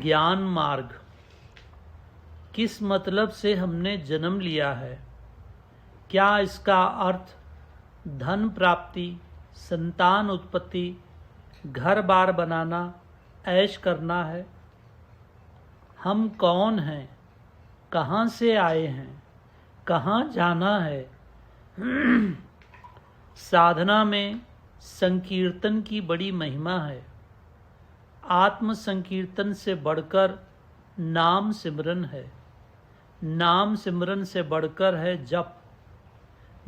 ज्ञान मार्ग। किस मतलब से हमने जन्म लिया है? क्या इसका अर्थ धन प्राप्ति, संतान उत्पत्ति, घर बार बनाना, ऐश करना है? हम कौन हैं? कहाँ से आए हैं? कहाँ जाना है? साधना में संकीर्तन की बड़ी महिमा है। आत्म संकीर्तन से बढ़कर नाम सिमरन है। नाम सिमरन से बढ़कर है जप।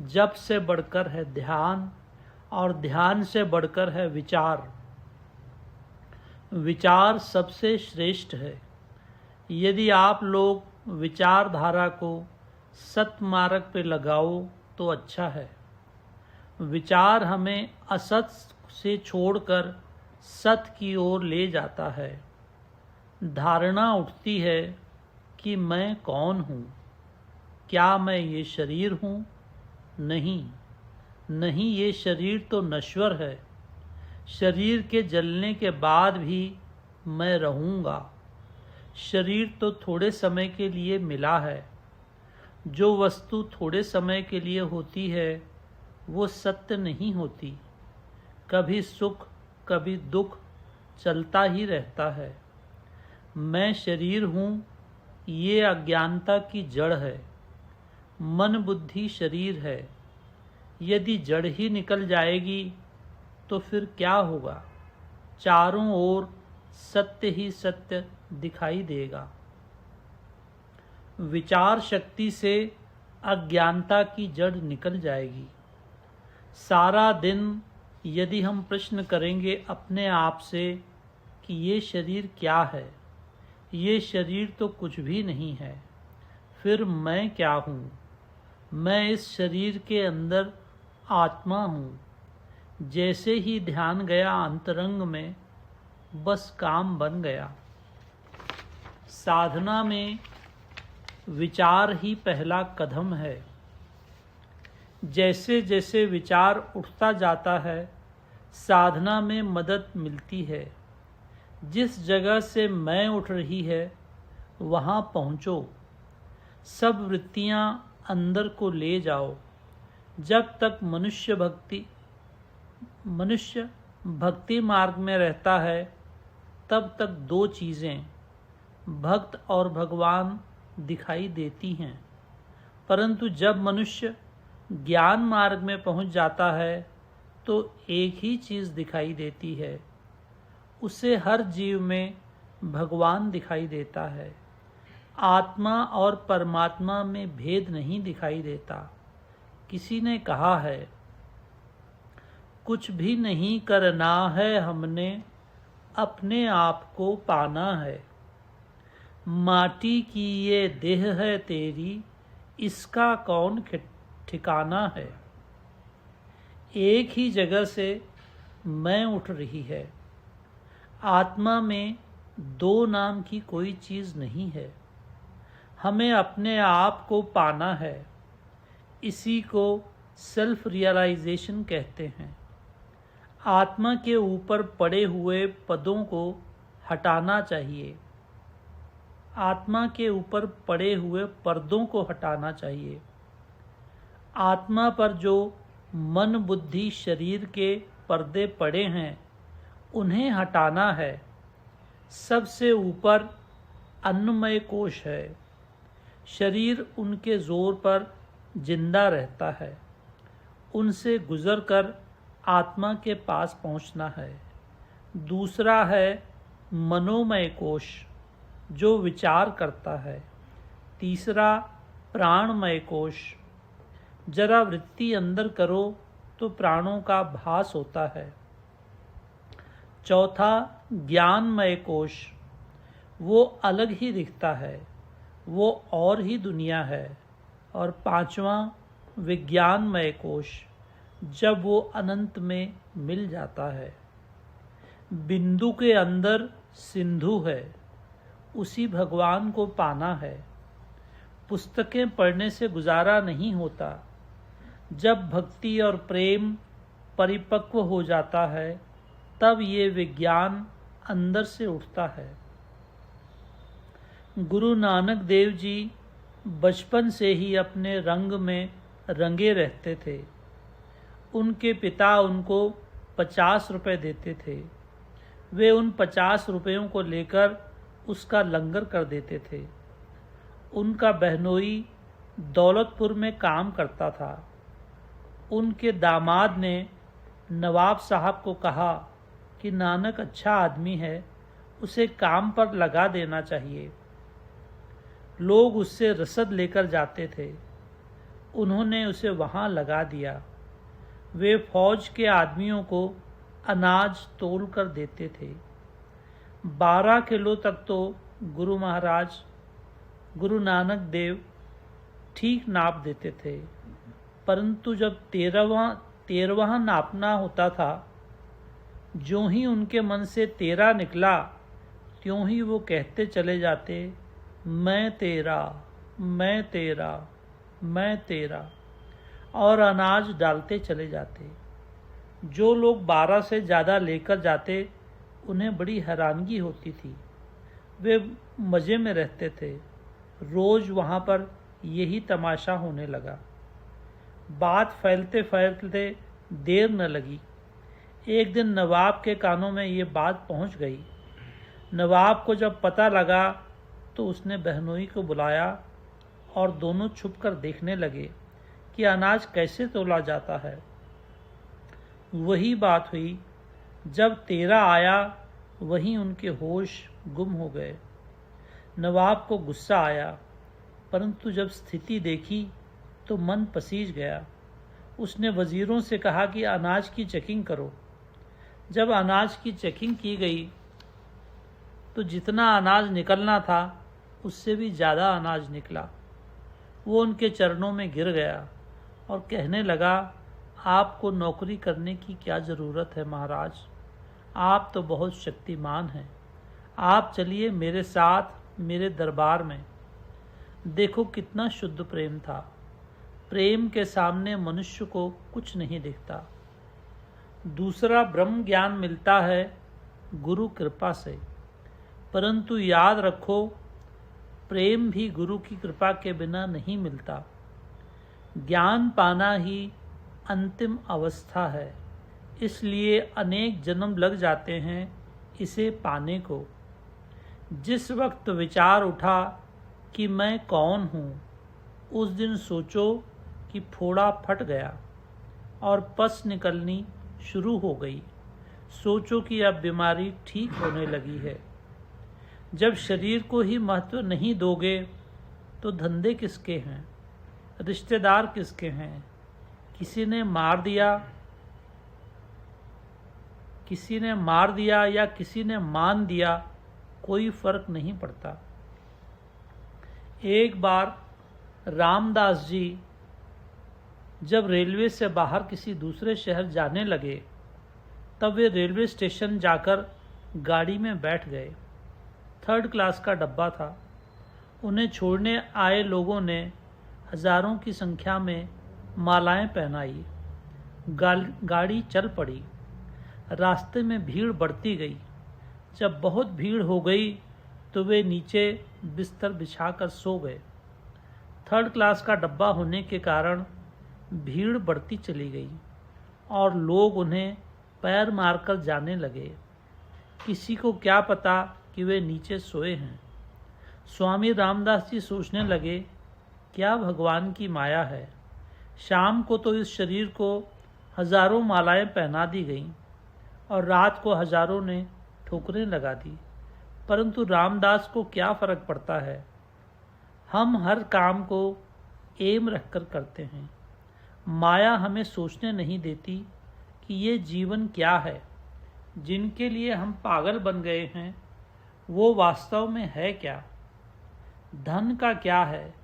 जप से बढ़कर है ध्यान, और ध्यान से बढ़कर है विचार। विचार सबसे श्रेष्ठ है। यदि आप लोग विचारधारा को सत्मार्ग पे लगाओ तो अच्छा है। विचार हमें असत से छोड़कर सत की ओर ले जाता है। धारणा उठती है कि मैं कौन हूँ? क्या मैं ये शरीर हूँ? नहीं, ये शरीर तो नश्वर है। शरीर के जलने के बाद भी मैं रहूँगा। शरीर तो थोड़े समय के लिए मिला है। जो वस्तु थोड़े समय के लिए होती है वो सत्य नहीं होती। कभी सुख कभी दुख चलता ही रहता है। मैं शरीर हूँ, ये अज्ञानता की जड़ है। मन बुद्धि शरीर है। यदि जड़ ही निकल जाएगी तो फिर क्या होगा? चारों ओर सत्य ही सत्य दिखाई देगा। विचार शक्ति से अज्ञानता की जड़ निकल जाएगी। सारा दिन यदि हम प्रश्न करेंगे अपने आप से कि ये शरीर क्या है, ये शरीर तो कुछ भी नहीं है, फिर मैं क्या हूँ? मैं इस शरीर के अंदर आत्मा हूँ। जैसे ही ध्यान गया अंतरंग में, बस काम बन गया। साधना में विचार ही पहला कदम है। जैसे जैसे विचार उठता जाता है, साधना में मदद मिलती है। जिस जगह से मैं उठ रही है वहाँ पहुँचो। सब वृत्तियाँ अंदर को ले जाओ। जब तक मनुष्य भक्ति मार्ग में रहता है तब तक दो चीज़ें, भक्त और भगवान, दिखाई देती हैं। परंतु जब मनुष्य ज्ञान मार्ग में पहुंच जाता है तो एक ही चीज़ दिखाई देती है। उसे हर जीव में भगवान दिखाई देता है। आत्मा और परमात्मा में भेद नहीं दिखाई देता। किसी ने कहा है, कुछ भी नहीं करना है हमने, अपने आप को पाना है। माटी की ये देह है तेरी, इसका कौन ठिकाना है। एक ही जगह से मैं उठ रही है। आत्मा में दो नाम की कोई चीज़ नहीं है। हमें अपने आप को पाना है। इसी को सेल्फ रियलाइजेशन कहते हैं। आत्मा के ऊपर पड़े हुए पदों को हटाना चाहिए। आत्मा के ऊपर पड़े हुए पर्दों को हटाना चाहिए। आत्मा पर जो मन बुद्धि शरीर के पर्दे पड़े हैं उन्हें हटाना है। सबसे ऊपर अन्नमय कोश है। शरीर उनके जोर पर जिंदा रहता है। उनसे गुजरकर आत्मा के पास पहुंचना है। दूसरा है मनोमय कोश, जो विचार करता है। तीसरा प्राणमय कोश। जरा वृत्ति अंदर करो तो प्राणों का भास होता है। चौथा ज्ञानमय कोश, वो अलग ही दिखता है, वो और ही दुनिया है। और पांचवा विज्ञानमय कोश, जब वो अनंत में मिल जाता है। बिंदु के अंदर सिंधु है, उसी भगवान को पाना है। पुस्तकें पढ़ने से गुजारा नहीं होता। जब भक्ति और प्रेम परिपक्व हो जाता है तब ये विज्ञान अंदर से उठता है। गुरु नानक देव जी बचपन से ही अपने रंग में रंगे रहते थे। उनके पिता उनको 50 रुपए देते थे। वे उन 50 रुपयों को लेकर उसका लंगर कर देते थे। उनका बहनोई दौलतपुर में काम करता था। उनके दामाद ने नवाब साहब को कहा कि नानक अच्छा आदमी है, उसे काम पर लगा देना चाहिए। लोग उससे रसद लेकर जाते थे। उन्होंने उसे वहाँ लगा दिया। वे फौज के आदमियों को अनाज तोल कर देते थे। 12 किलो तक तो गुरु नानक देव ठीक नाप देते थे, परंतु जब 13वां नापना होता था, ज्यों ही उनके मन से 13 निकला, त्यों ही वो कहते चले जाते, मैं तेरा, मैं तेरा, मैं तेरा, और अनाज डालते चले जाते। जो लोग 12 से ज़्यादा लेकर जाते, उन्हें बड़ी हैरानगी होती थी। वे मज़े में रहते थे। रोज़ वहाँ पर यही तमाशा होने लगा। बात फैलते फैलते देर न लगी। एक दिन नवाब के कानों में ये बात पहुँच गई। नवाब को जब पता लगा तो उसने बहनोई को बुलाया और दोनों छुपकर देखने लगे कि अनाज कैसे तोला जाता है। वही बात हुई। जब 13 आया, वहीं उनके होश गुम हो गए। नवाब को गुस्सा आया, परंतु जब स्थिति देखी तो मन पसीज गया। उसने वजीरों से कहा कि अनाज की चेकिंग करो। जब अनाज की चेकिंग की गई तो जितना अनाज निकलना था, उससे भी ज़्यादा अनाज निकला। वो उनके चरणों में गिर गया और कहने लगा, आपको नौकरी करने की क्या ज़रूरत है महाराज? आप तो बहुत शक्तिमान हैं। आप चलिए मेरे साथ मेरे दरबार में। देखो कितना शुद्ध प्रेम था। प्रेम के सामने मनुष्य को कुछ नहीं दिखता। दूसरा, ब्रह्म ज्ञान मिलता है गुरु कृपा से, परंतु याद रखो, प्रेम भी गुरु की कृपा के बिना नहीं मिलता। ज्ञान पाना ही अंतिम अवस्था है, इसलिए अनेक जन्म लग जाते हैं इसे पाने को। जिस वक्त विचार उठा कि मैं कौन हूँ, उस दिन सोचो कि फोड़ा फट गया और पस निकलनी शुरू हो गई। सोचो कि अब बीमारी ठीक होने लगी है। जब शरीर को ही महत्व नहीं दोगे तो धंधे किसके हैं, रिश्तेदार किसके हैं? किसी ने मार दिया या किसी ने मान दिया, कोई फर्क नहीं पड़ता। एक बार रामदास जी जब रेलवे से बाहर किसी दूसरे शहर जाने लगे, तब वे रेलवे स्टेशन जाकर गाड़ी में बैठ गए। 3rd क्लास का डब्बा था। उन्हें छोड़ने आए लोगों ने हजारों की संख्या में मालाएं पहनाई। गाड़ी चल पड़ी। रास्ते में भीड़ बढ़ती गई। जब बहुत भीड़ हो गई तो वे नीचे बिस्तर बिछाकर सो गए। 3rd क्लास का डब्बा होने के कारण भीड़ बढ़ती चली गई और लोग उन्हें पैर मारकर जाने लगे। किसी को क्या पता कि वे नीचे सोए हैं। स्वामी रामदास जी सोचने लगे, क्या भगवान की माया है। शाम को तो इस शरीर को हजारों मालाएं पहना दी गईं और रात को हजारों ने ठोकरें लगा दी, परंतु रामदास को क्या फर्क पड़ता है। हम हर काम को एम रखकर करते हैं। माया हमें सोचने नहीं देती कि ये जीवन क्या है। जिनके लिए हम पागल बन गए हैं, वो वास्तव में है क्या? धन का क्या है?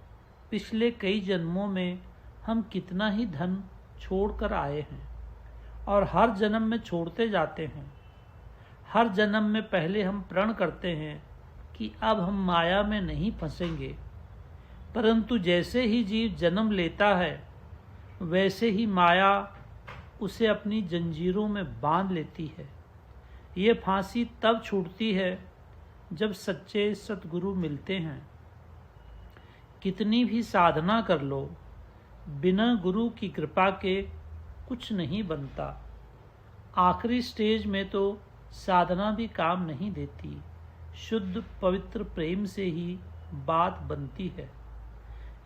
पिछले कई जन्मों में हम कितना ही धन छोड़कर आए हैं और हर जन्म में छोड़ते जाते हैं। हर जन्म में पहले हम प्रण करते हैं कि अब हम माया में नहीं फंसेंगे, परंतु जैसे ही जीव जन्म लेता है, वैसे ही माया उसे अपनी जंजीरों में बांध लेती है। ये फांसी तब छूटती है जब सच्चे सतगुरु मिलते हैं। कितनी भी साधना कर लो, बिना गुरु की कृपा के कुछ नहीं बनता। आखिरी स्टेज में तो साधना भी काम नहीं देती, शुद्ध पवित्र प्रेम से ही बात बनती है।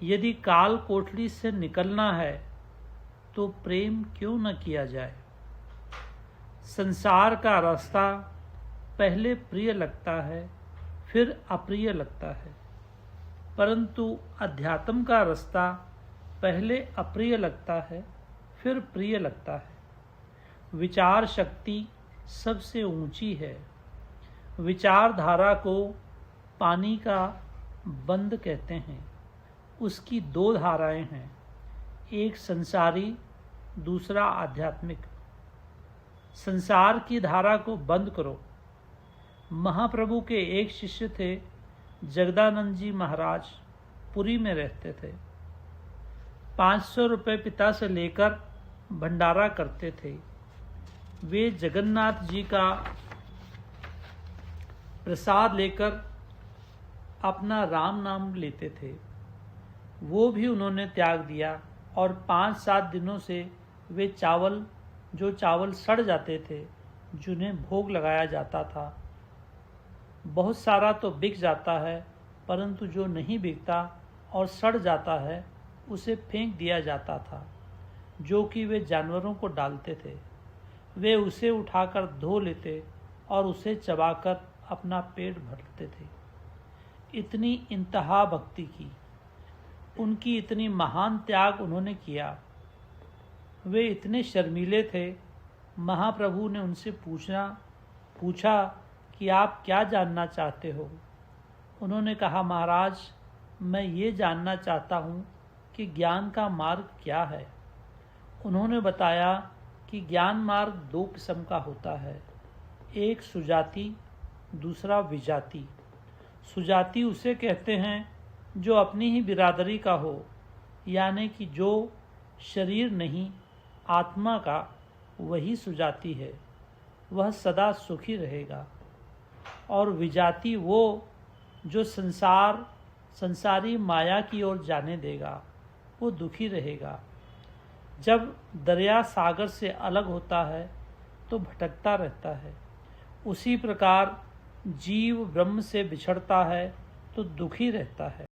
यदि काल कोठरी से निकलना है तो प्रेम क्यों न किया जाए। संसार का रास्ता पहले प्रिय लगता है, फिर अप्रिय लगता है, परंतु अध्यात्म का रास्ता पहले अप्रिय लगता है, फिर प्रिय लगता है। विचार शक्ति सबसे ऊंची है। विचारधारा को पानी का बंद कहते हैं। उसकी दो धाराएं हैं, एक संसारी, दूसरा आध्यात्मिक। संसार की धारा को बंद करो। महाप्रभु के एक शिष्य थे, जगदानंद जी महाराज, पुरी में रहते थे। 500 रुपये पिता से लेकर भंडारा करते थे। वे जगन्नाथ जी का प्रसाद लेकर अपना राम नाम लेते थे। वो भी उन्होंने त्याग दिया और 5-7 दिनों से वे चावल सड़ जाते थे, जिन्हें भोग लगाया जाता था। बहुत सारा तो बिक जाता है, परंतु जो नहीं बिकता और सड़ जाता है उसे फेंक दिया जाता था, जो कि वे जानवरों को डालते थे। वे उसे उठाकर धो लेते और उसे चबाकर अपना पेट भरते थे। इतनी इंतहा भक्ति की, उनकी इतनी महान त्याग उन्होंने किया। वे इतने शर्मीले थे। महाप्रभु ने उनसे पूछा कि आप क्या जानना चाहते हो। उन्होंने कहा, महाराज, मैं ये जानना चाहता हूँ कि ज्ञान का मार्ग क्या है। उन्होंने बताया कि ज्ञान मार्ग 2 किस्म का होता है, एक सुजाति, दूसरा विजाति। सुजाति उसे कहते हैं जो अपनी ही बिरादरी का हो, यानी कि जो शरीर नहीं आत्मा का, वही सुजाति है, वह सदा सुखी रहेगा। और विजाति वो जो संसारी माया की ओर जाने देगा, वो दुखी रहेगा। जब दरिया सागर से अलग होता है तो भटकता रहता है, उसी प्रकार जीव ब्रह्म से बिछड़ता है तो दुखी रहता है।